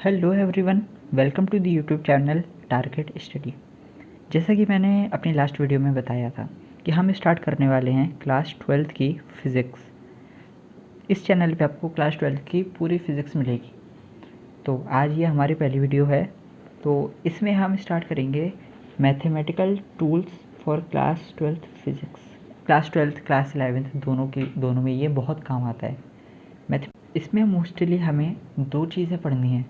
Hello everyone, welcome to the YouTube channel Target Study. जैसा कि मैंने अपनी लास्ट वीडियो में बताया था कि हम स्टार्ट करने वाले हैं क्लास 12th की फ़िज़िक्स। इस चैनल पे आपको क्लास 12th की पूरी फ़िज़िक्स मिलेगी। तो आज ये हमारी पहली वीडियो है। तो इसमें हम स्टार्ट करेंगे mathematical tools for class 12th physics. Class 12th class 11th दोनों में ये बहुत काम आता है। मैथ इसमें मोस्टली हमें दो चीज़ें पढ़नी हैं,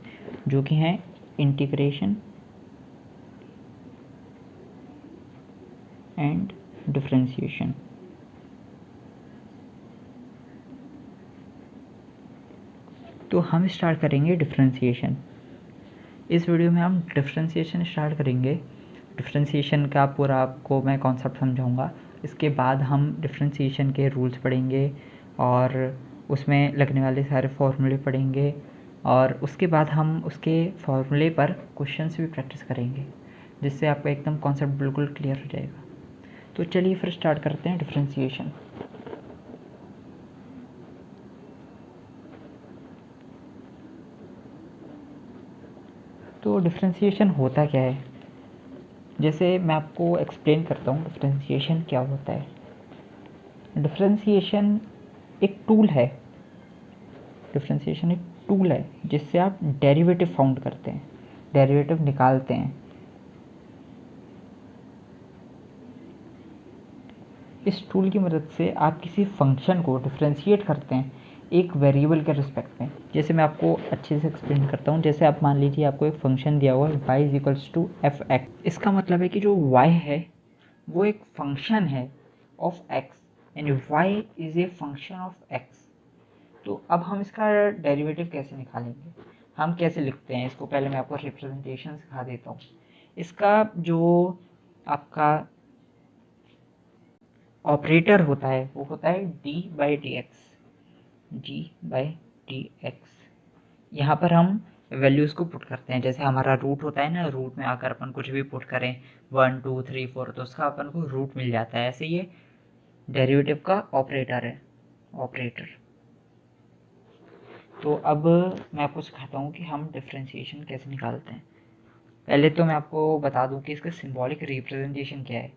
जो कि हैं इंटीग्रेशन एंड डिफरेंशिएशन। तो हम स्टार्ट करेंगे डिफरेंशिएशन। इस वीडियो में हम डिफरेंशिएशन स्टार्ट करेंगे। डिफरेंशिएशन का पूरा आपको मैं कॉन्सेप्ट समझाऊंगा। इसके बाद हम डिफरेंशिएशन के रूल्स पढ़ेंगे और उसमें लगने वाले सारे फॉर्मूले पढ़ेंगे, और उसके बाद हम उसके फॉर्मूले पर क्वेश्चंस भी प्रैक्टिस करेंगे, जिससे आपका एकदम कॉन्सेप्ट बिल्कुल क्लियर हो जाएगा। तो चलिए फिर स्टार्ट करते हैं डिफरेंशिएशन। तो डिफरेंशिएशन होता क्या है, जैसे मैं आपको एक्सप्लेन करता हूँ डिफरेंशिएशन क्या होता है। डिफरेंशिएशन एक टूल है। डिफरेंशिएशन एक टूल है जिससे आप डेरिवेटिव फाउंड करते हैं, डेरिवेटिव निकालते हैं। इस टूल की मदद से आप किसी फंक्शन को डिफरेंशिएट करते हैं एक वेरिएबल के रिस्पेक्ट में। जैसे मैं आपको अच्छे से एक्सप्लेन करता हूँ। जैसे आप मान लीजिए आपको एक फंक्शन दिया हुआ है y is to f x. इसका मतलब है कि जो y है वो एक फंक्शन है ऑफ x, यानी y is a function of x। तो अब हम इसका डेरिवेटिव कैसे निकालेंगे, हम कैसे लिखते हैं इसको, पहले मैं आपको रिप्रेजेंटेशन सिखा देता हूँ। इसका जो आपका ऑपरेटर होता है वो होता है d by d x. G by d x. यहाँ पर हम वैल्यूज़ को पुट करते हैं। जैसे हमारा रूट होता है ना, रूट में आकर अपन कुछ भी पुट करें 1 2 3 4, तो उसका अपन को रूट मिल जाता है। ऐसे ये डेरिवेटिव का ऑपरेटर है, ऑपरेटर। तो अब मैं आपको सिखाता हूँ कि हम डिफरेंशिएशन कैसे निकालते हैं। पहले तो मैं आपको बता दूँ कि इसका सिंबॉलिक रिप्रेजेंटेशन क्या है।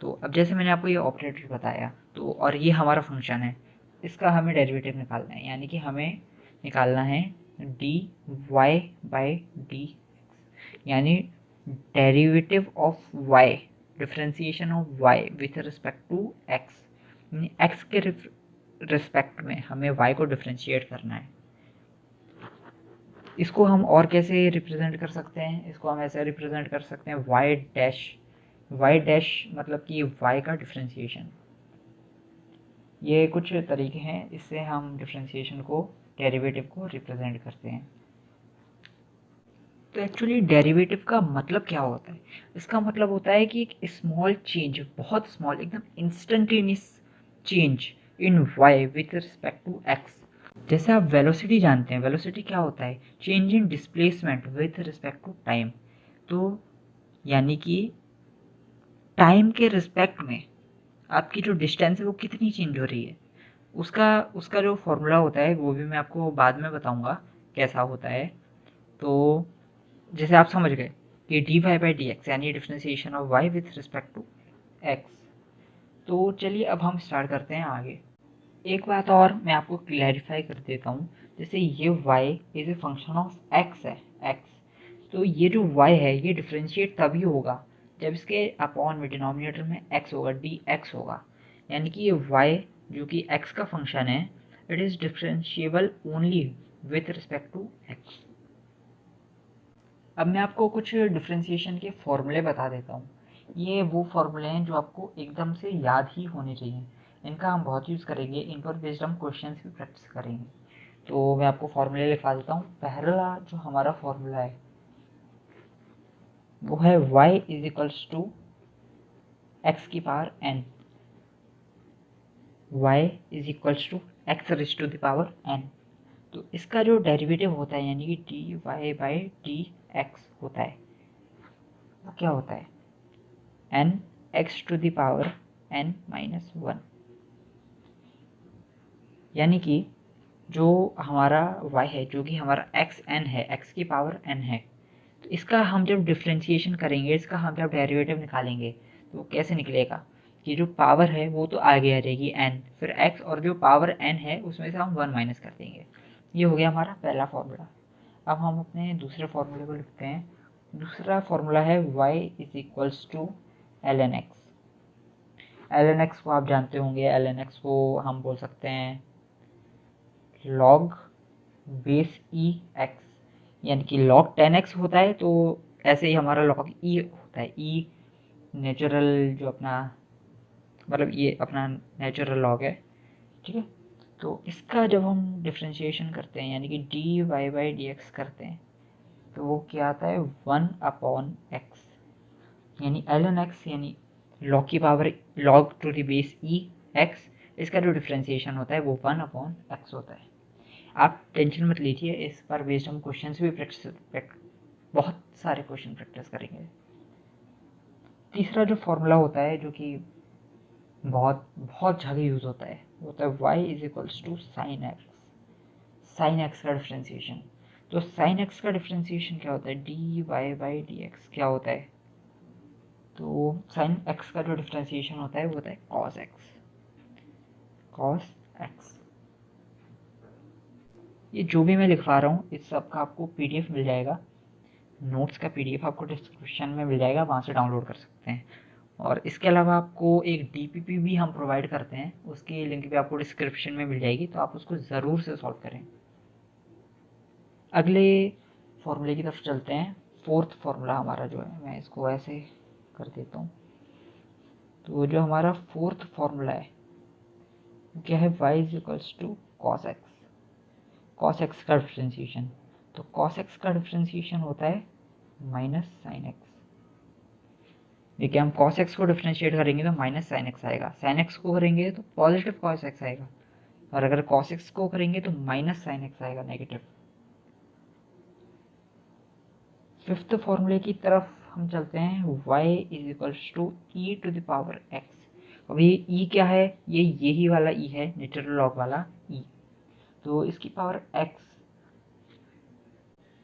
तो अब जैसे मैंने आपको ये ऑपरेटर बताया, तो और ये हमारा फंक्शन है, इसका हमें डेरिवेटिव निकालना है, यानी कि हमें निकालना है डी वाई बाई डी, यानी derivative of y, differentiation of y with respect to x. यानी एक्स के रिस्पेक्ट में हमें वाई को डिफरेंशिएट करना है। इसको हम और कैसे रिप्रेजेंट कर सकते हैं, इसको हम ऐसे रिप्रेजेंट कर सकते हैं वाई डैश। वाई डैश मतलब कि वाई का डिफरेंशिएशन। ये कुछ तरीके हैं, इससे हम डिफरेंशिएशन को, डेरिवेटिव को रिप्रेजेंट करते हैं। तो एक्चुअली डेरिवेटिव का मतलब क्या होता है, इसका मतलब होता है कि एक स्मॉल चेंज, बहुत स्मॉल, एकदम instantaneous change in y with respect to x. जैसे आप वेलोसिटी जानते हैं, वेलोसिटी क्या होता है, change in displacement with respect to time. तो यानी कि टाइम के रिस्पेक्ट में आपकी जो डिस्टेंस है वो कितनी चेंज हो रही है, उसका उसका जो फॉर्मूला होता है वो भी मैं आपको बाद में बताऊंगा कैसा होता है। तो जैसे आप समझ गए कि d y by d x यानी differentiation of y with respect to x. तो चलिए अब हम स्टार्ट करते हैं आगे। एक बात और मैं आपको क्लैरिफाई कर देता हूँ। जैसे ये y is a function of x है, x। तो ये जो y है ये डिफरेंशिएट तभी होगा जब इसके अपॉन में डिनोमिनेटर में x होगा, dx होगा। यानी कि ये y जो कि x का फंक्शन है, it is differentiable only with respect to x। अब मैं आपको कुछ डिफरेंशिएशन के फॉर्मूले बता देता हूँ। ये वो फॉर्मूले हैं जो आपको एकदम से याद ही होने चाहिए। इनका हम बहुत यूज़ करेंगे, इन पर बेस्ड हम क्वेश्चंस भी प्रैक्टिस करेंगे। तो मैं आपको फॉर्मूले लिखवा देता हूँ। पहला जो हमारा फॉर्मूला है वो है y is equals to x की power n। y is equals to x raise to the power n। तो इसका जो डेरिवेटिव होता है यानी कि d y by d x होता है, वो क्या होता है, n x to the power n minus 1। यानी कि जो हमारा y है, जो कि हमारा एक्स एन है, x की पावर n है, तो इसका हम जब डिफ्रेंशिएशन करेंगे, इसका हम जब डेरिवेटिव निकालेंगे, तो वो कैसे निकलेगा कि जो पावर है वो तो आगे आ जाएगी n, फिर x और जो पावर n है उसमें से हम 1 माइनस कर देंगे। ये हो गया हमारा पहला फॉर्मूला। अब हम अपने दूसरे फॉर्मूले को लिखते हैं। दूसरा फॉर्मूला है y is equals to l n x. L n x को आप जानते होंगे, एल एन एक्स को हम बोल सकते हैं log बेस ई एक्स, यानी कि log 10x होता है, तो ऐसे ही हमारा log ई होता है। ई नेचुरल जो अपना, मतलब ये अपना नेचुरल लॉग है, ठीक है। तो इसका जब हम डिफ्रेंशिएशन करते हैं, यानी कि d y by d x करते हैं, तो वो क्या आता है 1/x, यानी एल एन एक्स, यानी लॉग की power log to the base e x, इसका जो डिफ्रेंशिएशन होता है वो 1/x होता है। आप टेंशन मत लीजिए, इस पर बेस्ड हम क्वेश्चन भी बहुत सारे क्वेश्चन प्रैक्टिस करेंगे। तीसरा जो फॉर्मूला होता है, जो कि बहुत बहुत ज़्यादा यूज़ होता है, वो होता है y is equals to sine x. Sine x का डिफ्रेंशिएशन, तो साइन एक्स का डिफ्रेंशिएशन क्या होता है, d y by d x क्या होता है, तो साइन एक्स का जो डिफ्रेंशिएशन होता है वो होता है कॉस एक्स। कॉस एक्स, ये जो भी मैं लिखवा रहा हूँ इस सब का आपको पीडीएफ मिल जाएगा, नोट्स का पीडीएफ आपको डिस्क्रिप्शन में मिल जाएगा, वहाँ से डाउनलोड कर सकते हैं। और इसके अलावा आपको एक डीपीपी भी हम प्रोवाइड करते हैं, उसकी लिंक भी आपको डिस्क्रिप्शन में मिल जाएगी, तो आप उसको ज़रूर से सॉल्व करें। अगले फॉर्मूले की तरफ चलते हैं। फोर्थ फार्मूला हमारा जो है, मैं इसको ऐसे कर देता हूँ। तो जो हमारा फोर्थ फार्मूला है वो क्या है, y is equals to cos x. Cos x का डिफ्रेंशिएशन, तो कॉस एक्स का डिफ्रेंशिएशन होता है माइनस साइन एक्स। देखिए, हम cos x को डिफ्रेंशिएट करेंगे तो माइनस साइन एक्स आएगा, साइन एक्स को करेंगे तो पॉजिटिव cos x आएगा, और अगर cos x को करेंगे तो माइनस साइन एक्स आएगा, नेगेटिव। फिफ्थ फॉर्मूले की तरफ हम चलते हैं। y is equals to e to the power x। अब ये e क्या है, ये यही वाला e है, नेचुरल लॉग वाला e, तो इसकी पावर x।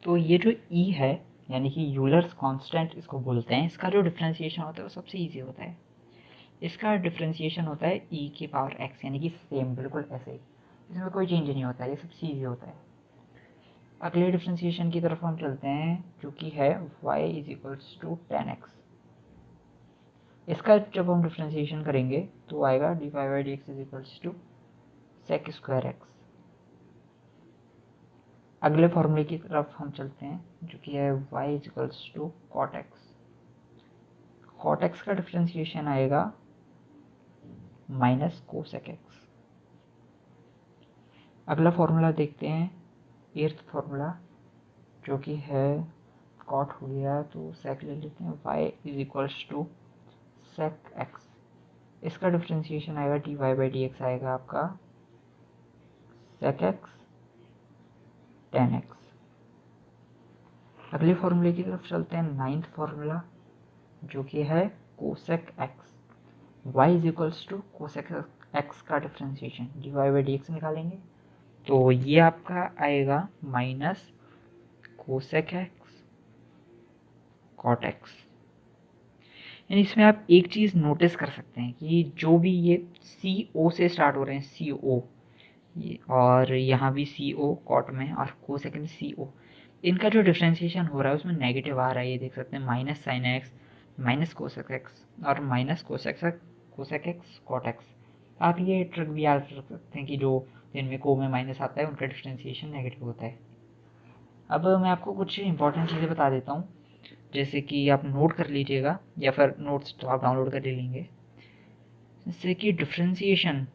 तो ये जो e है, यानी कि यूलर्स कांस्टेंट इसको बोलते हैं, इसका जो डिफ्रेंशिएशन होता है वो सबसे ईजी होता है। इसका डिफ्रेंशिएशन होता है e की पावर x, यानी कि सेम बिल्कुल ऐसे ही, इसमें कोई चेंज नहीं होता है, ये सबसे ईजी होता है। अगले डिफ्रेंशिएशन की तरफ हम चलते हैं, जो कि है y is equals to 10x। इसका जब हम डिफ्रेंशिएशन करेंगे तो आएगा d y by d x is equals to sec square x. अगले फॉर्मूले की तरफ हम चलते हैं, जो कि है y is equals to cot x. Cot x का डिफ्रेंशिएशन आएगा माइनस कोसेक एक्स। अगला फॉर्मूला देखते हैं, एट्थ फॉर्मूला, जो कि है कॉट हो गया तो सेक ले लेते हैं, y is equals to sec x. इसका डिफ्रेंशिएशन आएगा d y by d x, आएगा आपका सेक एक्स 10x। अगले फॉर्मूले की तरफ चलते हैं, नाइन्थ फॉर्मूला, जो कि है cosec x. y is equals to cosec x का differentiation d y by d x निकालेंगे, तो ये आपका आएगा minus cosec x cot x. यानी इसमें आप एक चीज़ नोटिस कर सकते हैं कि जो भी ये सी ओ से स्टार्ट हो रहे हैं, सी ओ, और यहाँ भी सी ओ कॉट में और कोसेक में सी ओ, इनका जो डिफ्रेंशिएशन हो रहा है उसमें नेगेटिव आ रहा है, ये देख सकते हैं, minus sine x, minus cosec x और minus cosec x cot x. आप ये ट्रिक भी याद रख सकते हैं कि जो जिनमें को में माइनस आता है उनका डिफ्रेंशिएशन नेगेटिव होता है। अब मैं आपको कुछ इंपॉर्टेंट चीज़ें बता देता हूँ, जैसे कि आप नोट कर लीजिएगा, या फिर नोट्स तो आप डाउनलोड कर ले लेंगे। जैसे कि differentiation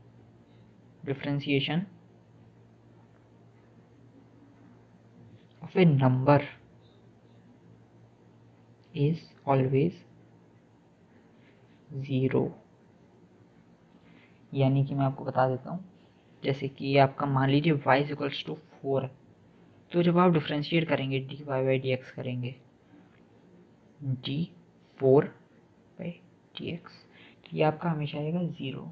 of A number is always zero. यानी कि मैं आपको बता देता हूँ, जैसे कि आपका मान लीजिए y इज इक्वल्स टू 4, तो जब आप डिफ्रेंशिएट करेंगे d y by d x करेंगे, डी 4 बाई डी एक्स, तो ये आपका हमेशा आएगा 0।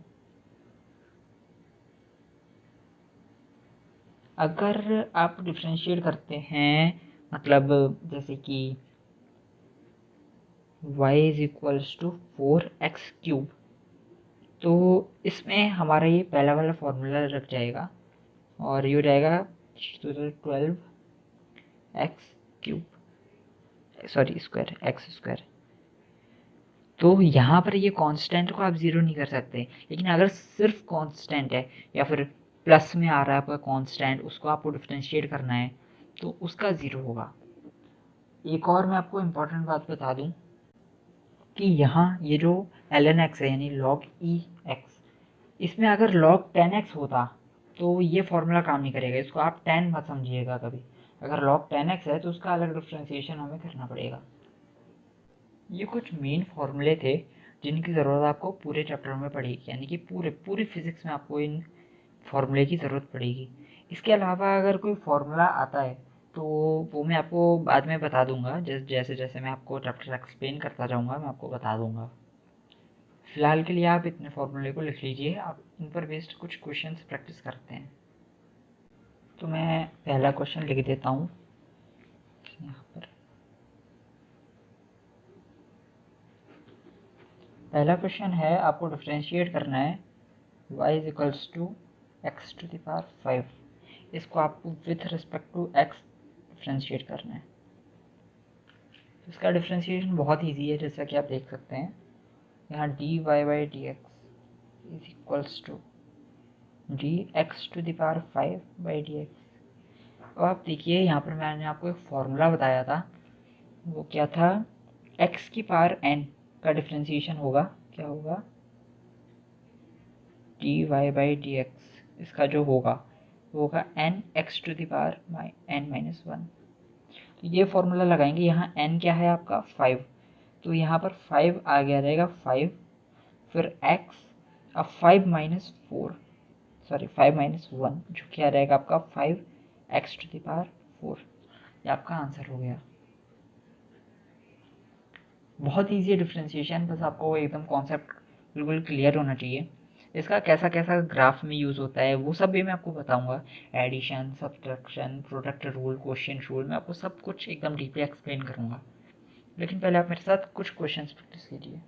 अगर आप डिफ्रेंशिएट करते हैं, मतलब जैसे कि y is equals to 4x³, तो इसमें हमारा ये पहला वाला फॉर्मूला रख जाएगा और ये हो जाएगा 12x³, सॉरी स्क्वायर, x²। तो यहाँ पर ये कांस्टेंट को आप ज़ीरो नहीं कर सकते, लेकिन अगर सिर्फ कांस्टेंट है या फिर प्लस में आ रहा है आपका कांस्टेंट, उसको आपको डिफरेंशिएट करना है तो उसका ज़ीरो होगा। एक और मैं आपको इम्पोर्टेंट बात बता दूं कि यहाँ ये जो ln x है यानी log e x, इसमें अगर log 10x होता तो ये फॉर्मूला काम नहीं करेगा, इसको आप 10 मत समझिएगा कभी। अगर log 10x है तो उसका अलग डिफ्रेंशिएशन हमें करना पड़ेगा। ये कुछ मेन फॉर्मूले थे जिनकी ज़रूरत आपको पूरे चैप्टर में पड़ेगी, यानी कि पूरी फिजिक्स में आपको इन फॉर्मूले की ज़रूरत पड़ेगी। इसके अलावा अगर कोई फॉर्मूला आता है तो वो मैं आपको बाद में बता दूंगा, जैसे जैसे मैं आपको चैप्टर एक्सप्लेन करता जाऊंगा मैं आपको बता दूंगा। फिलहाल के लिए आप इतने फॉर्मूले को लिख लीजिए, आप इन पर बेस्ड कुछ क्वेश्चंस प्रैक्टिस करते हैं। तो मैं पहला क्वेश्चन लिख देता हूँ यहाँ पर। पहला क्वेश्चन है, आपको डिफ्रेंशिएट करना है y is equals to x to the power 5। इसको आपको with respect to x differentiate करना है। इसका डिफ्रेंशिएशन बहुत ईजी है, जैसा कि आप देख सकते हैं। यहाँ dy by d x is equals to d x to the power 5 by d x. अब आप देखिए यहाँ पर मैंने आपको एक फॉर्मूला बताया था, वो क्या था, x की पावर n का डिफ्रेंशिएशन होगा, क्या होगा, dy बाई डी एक्स, इसका जो होगा वो होगा n x to the power n minus 1। तो ये फॉर्मूला लगाएंगे, यहाँ n क्या है आपका 5, तो यहाँ पर 5 आ गया रहेगा 5, फिर x, अब 5 माइनस 4, सॉरी 5 माइनस 1, जो क्या रहेगा आपका 5x टू द पावर 4। ये आपका आंसर हो गया। बहुत ईजी डिफ्रेंशिएशन, बस आपको एकदम कॉन्सेप्ट बिल्कुल क्लियर होना चाहिए। इसका कैसा कैसा ग्राफ में यूज़ होता है वो सब भी मैं आपको बताऊंगा, addition, subtraction, product rule, quotient rule, मैं आपको सब कुछ एकदम डीपली एक्सप्लेन करूंगा। लेकिन पहले आप मेरे साथ कुछ क्वेश्चंस प्रैक्टिस कीजिए।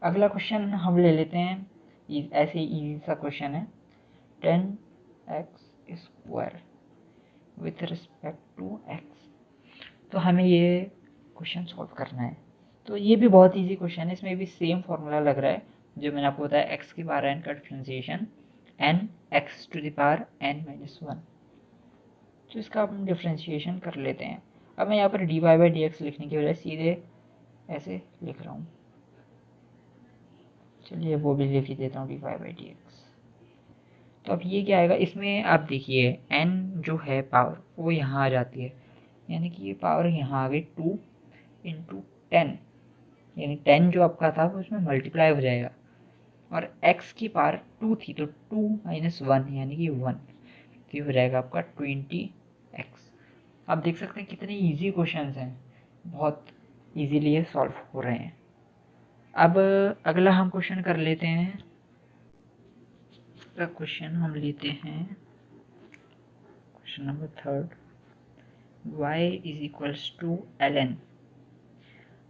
अगला क्वेश्चन हम ले लेते हैं, ऐसे इजी सा क्वेश्चन है, 10x square with respect to x। तो हमें ये क्वेश्चन सॉल्व करना है। तो ये भी बहुत इजी क्वेश्चन है, इसमें भी सेम फॉर्मूला लग रहा है जो मैंने आपको बताया, x की पावर n का differentiation n x to the power n minus 1। तो इसका हम डिफरेंशिएशन कर लेते हैं। अब मैं यहाँ पर dy बाई डी एक्स लिखने की बजाय सीधे ऐसे लिख रहा हूँ, चलिए वो भी लिख ही देता हूँ, dy बाई डी एक्स। तो अब ये क्या आएगा, इसमें आप देखिए n जो है पावर वो यहाँ आ जाती है, यानी कि ये पावर यहाँ आ गई 2 इंटू 10, यानी 10 जो आपका था वो उसमें मल्टीप्लाई हो जाएगा, और x की पावर 2 थी तो 2 माइनस 1 यानी कि 1, तो ये हो जाएगा आपका 20x। आप देख सकते हैं कितने इजी क्वेश्चंस हैं, बहुत इजीली ये सॉल्व हो रहे हैं। अब अगला हम क्वेश्चन कर लेते हैं, अगला क्वेश्चन हम लेते हैं question number 3, y is equals to ln।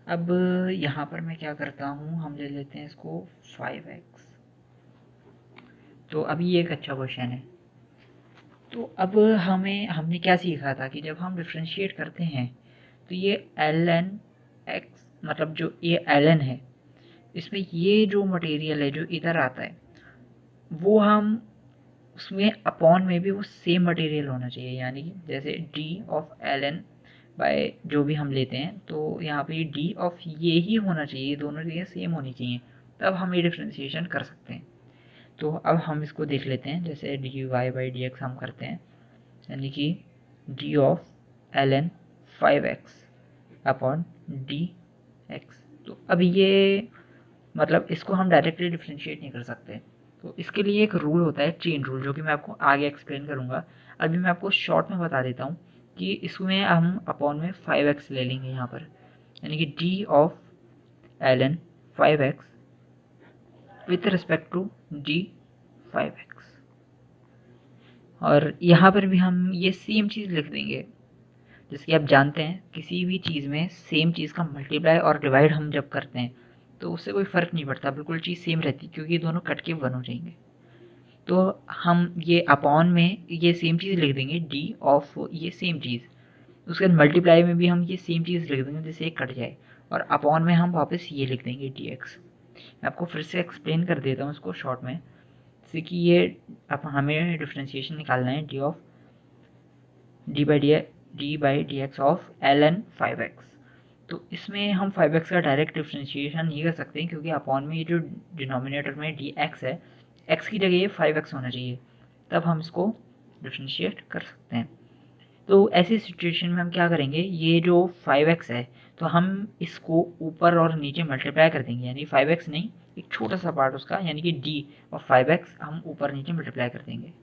अब यहाँ पर मैं क्या करता हूँ, हम ले लेते हैं इसको 5x। तो अभी ये एक अच्छा क्वेश्चन है। तो अब हमने क्या सीखा था कि जब हम डिफ्रेंशिएट करते हैं तो ये ln x, मतलब जो ये ln है, इसमें ये जो मटेरियल है जो इधर आता है वो हम उसमें अपॉन में भी वो सेम मटेरियल होना चाहिए, यानी कि जैसे d ऑफ ln बाय जो भी हम लेते हैं तो यहाँ पे d ऑफ ये ही होना चाहिए, दोनों चीज़ें सेम होनी चाहिए, तब हम ये डिफ्रेंशिएशन कर सकते हैं। तो अब हम इसको देख लेते हैं, जैसे dy बाई डी एक्स हम करते हैं, यानी कि d of ln 5x upon D x. तो अब ये मतलब इसको हम डायरेक्टली डिफ्रेंशिएट नहीं कर सकते, तो इसके लिए एक रूल होता है, चेन रूल, जो कि मैं आपको आगे एक्सप्लेन करूंगा। अभी मैं आपको शॉर्ट में बता देता हूँ कि इसमें हम अपॉन में 5x ले लेंगे यहाँ पर, यानी कि d of ln 5x with respect to d 5x। और यहाँ पर भी हम ये सेम चीज़ लिख देंगे। जैसे कि आप जानते हैं किसी भी चीज़ में सेम चीज़ का मल्टीप्लाई और डिवाइड हम जब करते हैं तो उससे कोई फ़र्क नहीं पड़ता, बिल्कुल चीज़ सेम रहती, क्योंकि ये दोनों कट के 1 हो जाएंगे। तो हम ये अपॉन में ये सेम चीज़ लिख देंगे डी ऑफ ये सेम चीज़, उसके बाद मल्टीप्लाई में भी हम ये सेम चीज़ लिख देंगे जिससे एक कट जाए, और अपॉन में हम वापस ये लिख देंगे डी एक्स। मैं आपको फिर से एक्सप्लेन कर देता हूँ इसको शॉर्ट में, जैसे कि ये अब हमें डिफ्रेंशिएशन निकालना है d by d x of l n 5x। तो इसमें हम 5x का डायरेक्ट डिफ्रेंशिएशन नहीं कर सकते क्योंकि अपॉन में ये जो डिनोमिनेटर में डी एक्स है, x की जगह ये 5x होना चाहिए, तब हम इसको डिफ्रेंशिएट कर सकते हैं। तो ऐसी सिचुएशन में हम क्या करेंगे, ये जो 5x है तो हम इसको ऊपर और नीचे मल्टीप्लाई कर देंगे, यानी 5x नहीं, एक छोटा सा पार्ट उसका, यानी कि d और 5x हम ऊपर नीचे मल्टीप्लाई कर देंगे।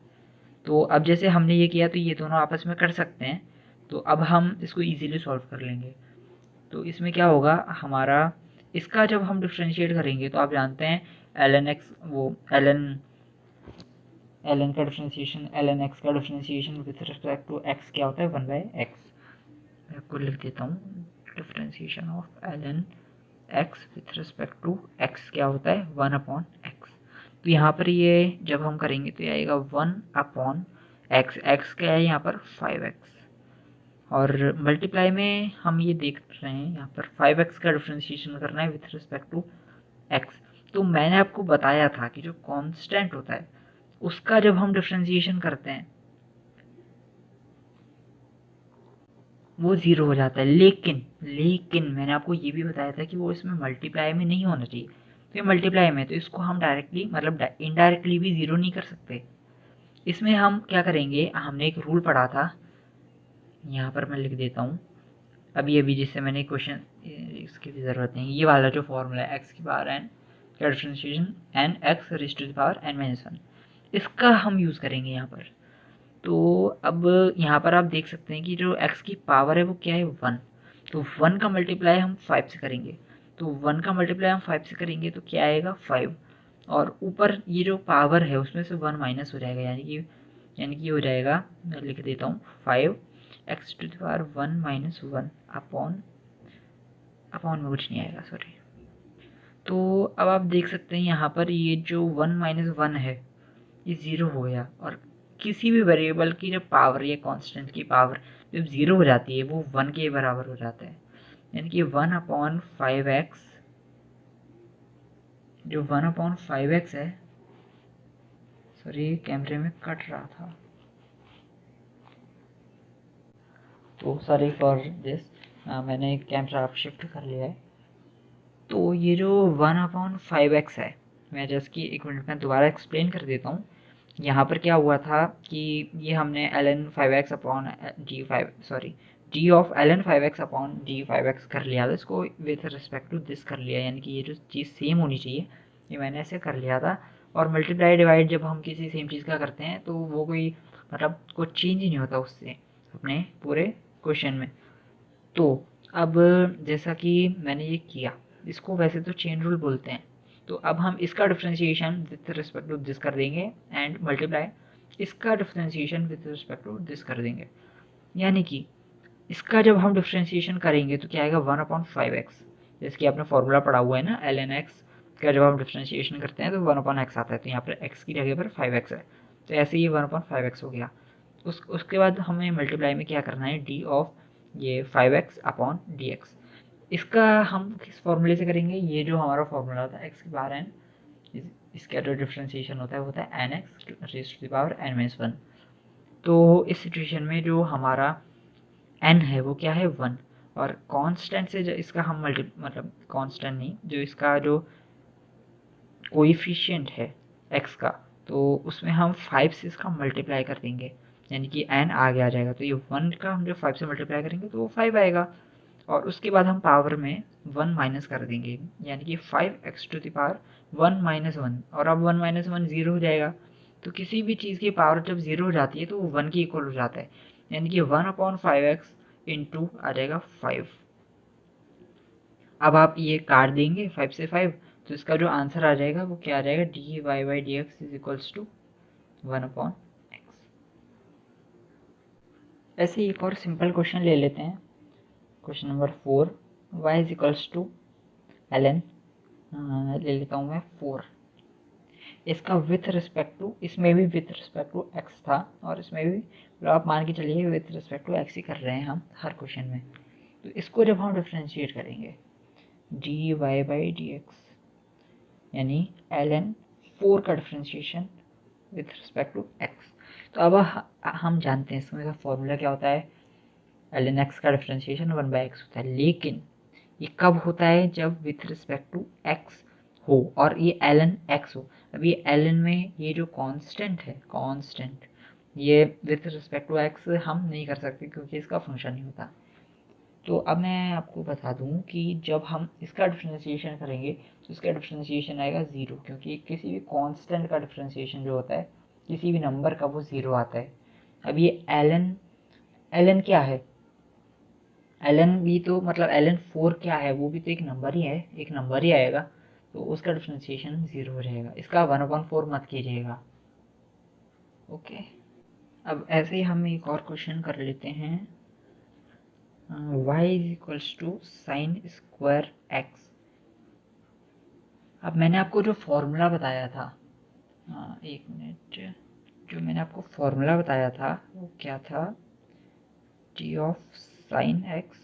तो अब जैसे हमने ये किया तो ये दोनों आपस में कर सकते हैं, तो अब हम इसको इजीली सॉल्व कर लेंगे। तो इसमें क्या होगा हमारा, इसका जब हम डिफ्रेंशिएट करेंगे तो आप जानते हैं एल एन एक्स वो एल एन का डिफ्रेंशिएशन एल एन एक्स का differentiation with respect to x क्या होता है 1/x। मैं आपको लिख देता हूँ, differentiation of l n x with respect to x क्या होता है 1/x। तो यहाँ पर ये जब हम करेंगे तो ये आएगा 1/x, एक्स क्या है यहाँ पर 5x, और मल्टीप्लाई में हम ये देख रहे हैं यहाँ पर 5x का डिफ्रेंशिएशन करना है विथ रिस्पेक्ट टू x। तो मैंने आपको बताया था कि जो कांस्टेंट होता है उसका जब हम डिफ्रेंशिएशन करते हैं वो 0 हो जाता है, लेकिन मैंने आपको ये भी बताया था कि वो इसमें मल्टीप्लाई में नहीं होना चाहिए। तो ये मल्टीप्लाई में, तो इसको हम डायरेक्टली मतलब इनडायरेक्टली भी 0 नहीं कर सकते। इसमें हम क्या करेंगे, हमने एक रूल पढ़ा था, यहाँ पर मैं लिख देता हूँ अभी अभी, जिससे मैंने क्वेश्चन, इसकी भी ज़रूरत नहीं, ये वाला जो फॉर्मूला है एक्स की पावर एन का differentiation n x raise to the power n minus 1, इसका हम यूज़ करेंगे यहाँ पर। तो अब यहाँ पर आप देख सकते हैं कि जो x की पावर है वो क्या है 1, तो 1 का मल्टीप्लाई हम 5 से करेंगे, तो 1 का मल्टीप्लाई हम 5 से करेंगे तो क्या आएगा 5, और ऊपर ये जो पावर है उसमें से 1 माइनस हो जाएगा, यानी कि हो जाएगा, मैं लिख देता हूँ 5x to the power 1 minus 1 upon में कुछ नहीं आएगा, सॉरी। तो अब आप देख सकते हैं यहाँ पर ये जो 1 माइनस 1 है ये 0 हो गया, और किसी भी वेरिएबल की जब पावर या कांस्टेंट की पावर जब 0 हो जाती है वो 1 के बराबर हो जाता है, यानी कि 1/5x, जो 1/5x है, सॉरी कैमरे में कट रहा था तो सॉरी फॉर दिस, मैंने कैमरा शिफ्ट कर लिया है। तो ये जो 1/5x है, मैं जस्ट कि एक मिनट में दोबारा एक्सप्लेन कर देता हूँ। यहाँ पर क्या हुआ था कि ये हमने ln 5x upon g5 sorry g of ln 5x upon g5x कर लिया था, इसको विथ रिस्पेक्ट टू दिस कर लिया, यानी कि ये जो चीज़ सेम होनी चाहिए ये मैंने ऐसे कर लिया था। और मल्टीप्लाई डिवाइड जब हम किसी सेम चीज़ का करते हैं तो वो कोई मतलब कुछ चेंज ही नहीं होता उससे अपने पूरे क्वेश्चन में। तो अब जैसा कि मैंने ये किया, इसको वैसे तो चेन रूल बोलते हैं, तो अब हम इसका differentiation with respect to this कर देंगे एंड मल्टीप्लाई इसका differentiation with respect to this कर देंगे, यानी कि इसका जब हम डिफ्रेंशिएशन करेंगे तो क्या आएगा 1/5x, जैसे कि आपने फॉर्मूला पढ़ा हुआ है ना ln x का, जब हम डिफ्रेंशिएशन करते हैं तो 1/x आता है, तो यहाँ पर x की जगह पर 5x है, तो ऐसे ही 1/5x हो गया। उसके बाद हमें मल्टीप्लाई में क्या करना है d ऑफ ये 5x अपॉन डी एक्स, इसका हम किस फॉर्मूले से करेंगे, ये जो हमारा फॉर्मूला होता है एक्स की पावर एन, इसका जो डिफ्रेंशिएशन होता है n x raise to the power n minus 1। तो इस सिचुएशन में जो हमारा एन है वो क्या है 1, और कांस्टेंट से जो इसका हम मतलब कांस्टेंट नहीं, जो इसका जो कोएफिशिएंट है एक्स का, तो उसमें हम 5 से इसका मल्टीप्लाई कर देंगे, यानी कि एन आगे आ जाएगा, तो ये 1 का हम जब 5 से मल्टीप्लाई करेंगे तो वो 5 आएगा, और उसके बाद हम पावर में 1 माइनस कर देंगे, यानी कि 5x to the power 1 minus 1, और अब 1 माइनस 1 0 हो जाएगा। तो किसी भी चीज़ की पावर जब 0 हो जाती है तो वो 1 के इक्वल हो जाता है, यानी कि 1/5x इंटू आ जाएगा 5। अब आप ये काट देंगे 5 से 5, तो इसका जो आंसर आ जाएगा वो क्या आ जाएगा, dy/dx is equals to 1/x। ऐसे ही एक और सिंपल क्वेश्चन ले लेते हैं, question number 4, y is equals to ln, ले लेता हूँ मैं 4। इसका विथ रिस्पेक्ट टू, इसमें भी विथ रिस्पेक्ट टू x था और इसमें भी, मतलब आप मान के चलिए विथ रिस्पेक्ट टू x ही कर रहे हैं हम हर क्वेश्चन में। तो इसको जब हम डिफ्रेंशिएट करेंगे dy बाई डी एक्स, यानी ln 4 का differentiation with respect to x। तो अब हम जानते हैं इसमें का फॉर्मूला क्या होता है, ln x का डिफ्रेंशिएशन 1/x होता है, लेकिन ये कब होता है, जब विथ रिस्पेक्ट टू x हो और ये ln x हो। अब ये ln में ये जो कांस्टेंट है, कांस्टेंट, ये विथ रिस्पेक्ट टू x हम नहीं कर सकते क्योंकि इसका फंक्शन नहीं होता। तो अब मैं आपको बता दूं कि जब हम इसका डिफ्रेंशिएशन करेंगे तो इसका डिफ्रेंशिएशन आएगा 0, क्योंकि किसी भी कांस्टेंट का डिफ्रेंशिएशन जो होता है किसी भी नंबर का, वो 0 आता है। अब ये ln क्या है, ln भी तो मतलब ln 4 क्या है, वो भी तो एक नंबर ही है, एक नंबर ही आएगा, तो उसका डिफ्रेंशिएशन 0 हो जाएगा, इसका 1/4 मत कीजिएगा। ओके, अब ऐसे ही हम एक और क्वेश्चन कर लेते हैं, y is equals to sine square x। अब मैंने आपको जो फॉर्मूला बताया था, एक मिनट, जो मैंने आपको फॉर्मूला बताया था वो क्या था, t ऑफ साइन x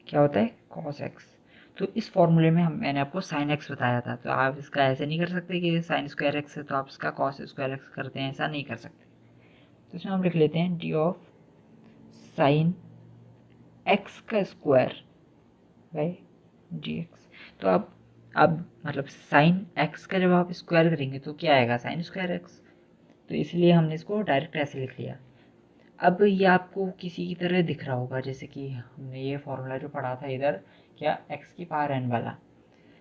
क्या होता है, cos x। तो इस फॉर्मूले में मैंने आपको साइन x बताया था, तो आप इसका ऐसे नहीं कर सकते कि साइन स्क्वायर x है तो आप इसका cos स्क्वायर x करते हैं, ऐसा नहीं कर सकते। तो इसमें हम लिख लेते हैं t ऑफ साइन x का स्क्वायर बाई dx। तो अब मतलब साइन x का जब आप स्क्वायर करेंगे तो क्या आएगा, साइन स्क्वायर x, तो इसलिए हमने इसको डायरेक्ट ऐसे लिख लिया। अब ये आपको किसी की तरह दिख रहा होगा, जैसे कि हमने ये फॉर्मूला जो पढ़ा था इधर, क्या x की पावर n वाला।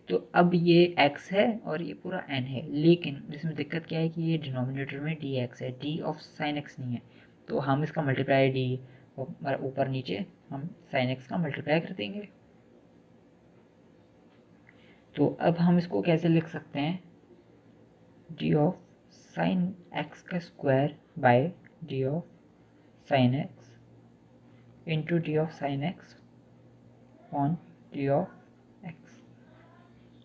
तो अब ये x है और ये पूरा n है, लेकिन इसमें दिक्कत क्या है कि ये डिनोमिनेटर में dx है, d ऑफ साइन x नहीं है, तो हम इसका मल्टीप्लाई d ऊपर नीचे हम साइन x का मल्टीप्लाई कर देंगे। तो अब हम इसको कैसे लिख सकते हैं, d ऑफ साइन x का square by d of sine x into D of sine x on D of x.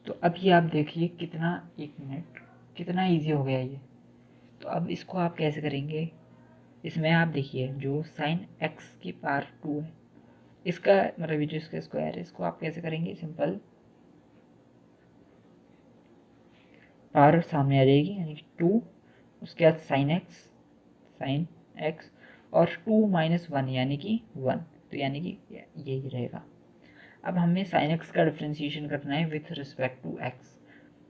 तो अब ये आप देखिए कितना, एक मिनट, कितना इजी हो गया ये। तो अब इसको आप कैसे करेंगे, इसमें आप देखिए जो साइन एक्स की पावर 2 है, इसका मतलब जो इसका स्क्वायर है, इसको आप कैसे करेंगे, सिंपल पावर सामने आ जाएगी, यानी कि 2, उसके बाद साइन एक्स और 2 माइनस 1 यानी कि 1, तो यानी कि यही रहेगा। अब हमें साइन एक्स का डिफ्रेंशिएशन करना है विथ रिस्पेक्ट टू एक्स।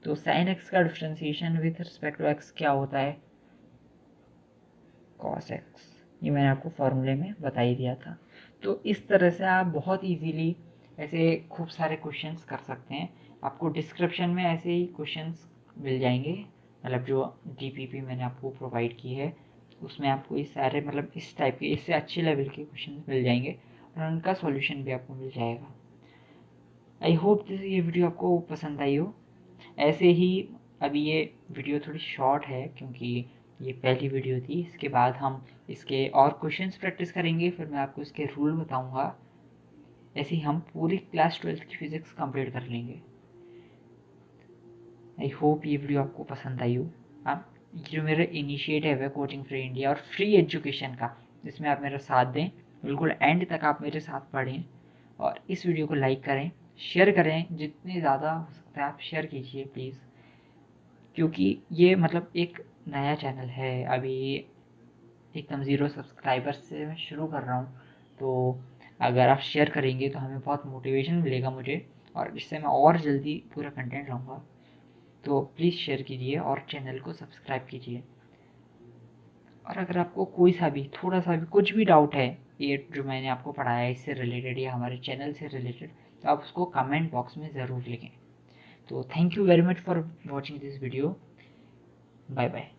तो साइन एक्स का differentiation with respect to x क्या होता है, कॉस एक्स। ये मैंने आपको फॉर्मूले में बता ही दिया था। तो इस तरह से आप बहुत इजीली ऐसे खूब सारे क्वेश्चंस कर सकते हैं। आपको डिस्क्रिप्शन में ऐसे ही क्वेश्चंस मिल जाएंगे, मतलब जो डीपीपी मैंने आपको प्रोवाइड की है उसमें आपको इस सारे मतलब इस टाइप के, इससे अच्छे लेवल के क्वेश्चन मिल जाएंगे और उनका सॉल्यूशन भी आपको मिल जाएगा। आई होप ये वीडियो आपको पसंद आई हो। ऐसे ही अभी ये वीडियो थोड़ी शॉर्ट है क्योंकि ये पहली वीडियो थी, इसके बाद हम इसके और क्वेश्चंस प्रैक्टिस करेंगे, फिर मैं आपको इसके रूल बताऊंगा। ऐसे ही हम पूरी क्लास 12th की फिज़िक्स कंप्लीट कर लेंगे। आई होप ये वीडियो आपको पसंद आई हो। आप जो मेरा इनिशिएटिव है कोचिंग फ्री इंडिया और फ्री एजुकेशन का, जिसमें आप मेरा साथ दें, बिल्कुल एंड तक आप मेरे साथ पढ़ें और इस वीडियो को लाइक करें, शेयर करें, जितने ज़्यादा हो सकता है आप शेयर कीजिए प्लीज़, क्योंकि ये मतलब एक नया चैनल है, अभी एकदम ज़ीरो सब्सक्राइबर्स से मैं शुरू कर रहा हूँ। तो अगर आप शेयर करेंगे तो हमें बहुत मोटिवेशन मिलेगा मुझे, और इससे मैं और जल्दी पूरा कंटेंट लाऊंगा। तो प्लीज़ शेयर कीजिए और चैनल को सब्सक्राइब कीजिए। और अगर आपको कोई सा भी थोड़ा सा भी कुछ भी डाउट है ये जो मैंने आपको पढ़ाया है इससे रिलेटेड या हमारे चैनल से रिलेटेड, तो आप उसको कमेंट बॉक्स में ज़रूर लिखें। तो thank you very much for watching this video. Bye bye.